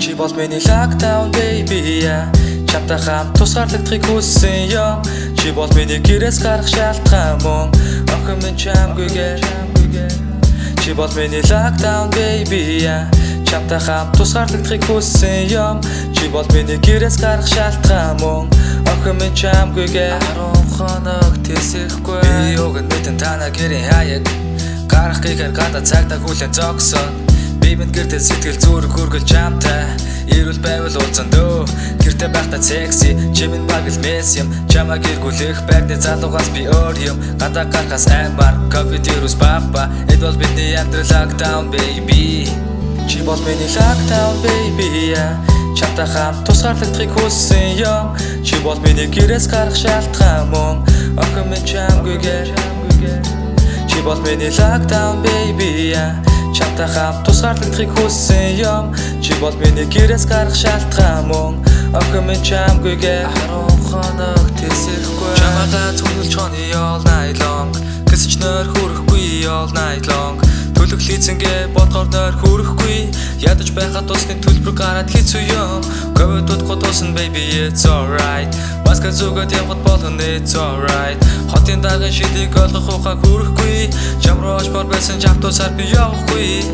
Чи бол миний lockdown baby чамтай хамт тусгаарлагдахыг хүссэн юм. Чи бол миний гэрээс гарах шалтгаан мөн охин минь чамгүйгээр. Чи бол миний lockdown baby чамтай хамт тусгаарлагдахыг хүссэн юм. Чи бол миний гэрээс гарах шалтгаан мөн охин минь чамгүйгээр. 10 хоног тэсэхгүй би юуг мэдэн танаа гэрийн хаяг гарах гэхээр гадаа цагдаа хүлэн зогсон. Би минь гэртээ сэтгэл зүрх хүргэл чамтай ирүүл байвал уулзсан дөө. Гэртээ байхдаа секси чимэн багэл месс юм. Чамаа гэргүүлэх байрны залуугаас би өөр юм. Гадаа гарахаас амар ковид вирус баба. Эд бол бидний амьдрал lockdown baby. Чи бол миний lockdown baby чамтай хамт тусгаарлагдахыг хүссэн юм. Чи бол миний гэрээс гарах шалтгаан мөн охин минь чамгүйгээр. Чи бол миний lockdown baby чамтай хамт тусгаарлагдахыг хүссэн юм. Чи бол миний гэрээс гарах шалтгаан мөн охин минь чамгүйгээр. 10 хоног тэсэхгүй чамайгаа зүгүүлж хоны all night long. Гэсч нойр хүрэхгүй all night long. Төлөх лицэнгээ бодгоор нойр хүрэхгүй. Ядаж байхад тусны төлбөр гараад хэцүү юм. Ковид удахгүй тусна baby it's alright. Маска зүгээд явахд болно it's alright. Хотын даргын шидийг олгох ухаан хүрэхгүй. Чам руу очмоор байсан ч автобусаар би явахгүй.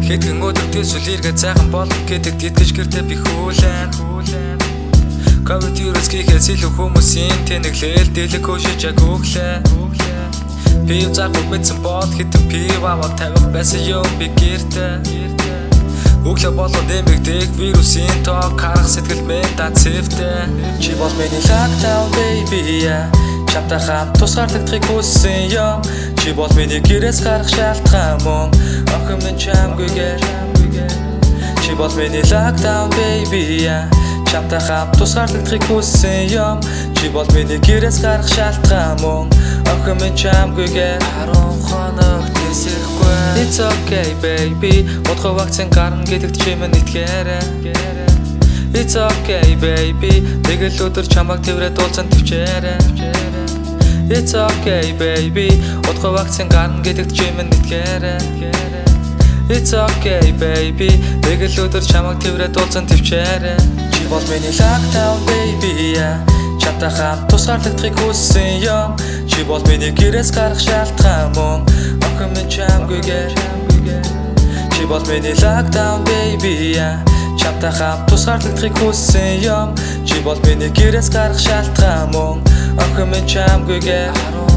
Хэдхэн өдөр төсөл иргээ цайхан болно гэдэг итгэж гэртээ би хүлээн. Ковид вирус гэхээс илүү хүмүүсийн тэнэглэл дэлэг хөшиж агуулээ. Би заахгүй мэдсэн бол хитэн пив аваад тавих байсан юм би гэртээ. Өглөө болоод нэмэгдэг вирусын тоо харах сэтгэл минь дацэвтэй. Чи бол миний lockdown baby чамтай хамт тусгаарлагдахыг хүссэн юм. Чи бол миний гэрээс гарах шалтгаан мөн охин минь чамгүйгээр. Чи бол миний lockdown baby чамтай хамт тусгаарлагдахыг хүссэн юм. Чи бол миний гэрээс гарах шалтгаан мөн охин минь чамгүйгээр. 10 хоног тэсэхгүй it's okay baby удахгүй вакцин гарна гэдэгт чи минь итгээрэй. It's okay baby тэгэл өдөр чамайг тэрвэрэд уулзсан төвчээрэй. It's okay baby удахгүй вакцин гарна гэдэгт чи минь итгээрэй. It's okay baby тэгэл өдөр чамайг тэрвэрэд уулзсан төвчээрэй. Чи бол миний lockdown baby чамтай хамт тусгаарлагдахыг хүссэн юм. Чи бол миний гэрээс гарах шалтгаан мөн охин минь чамгүйгээр. Чи бол миний lockdown baby чамтай хамт тусгаарлагдахыг хүссэн юм. Чи бол миний гэрээс гарах шалтгаан мөн охин минь чамгүйгээр.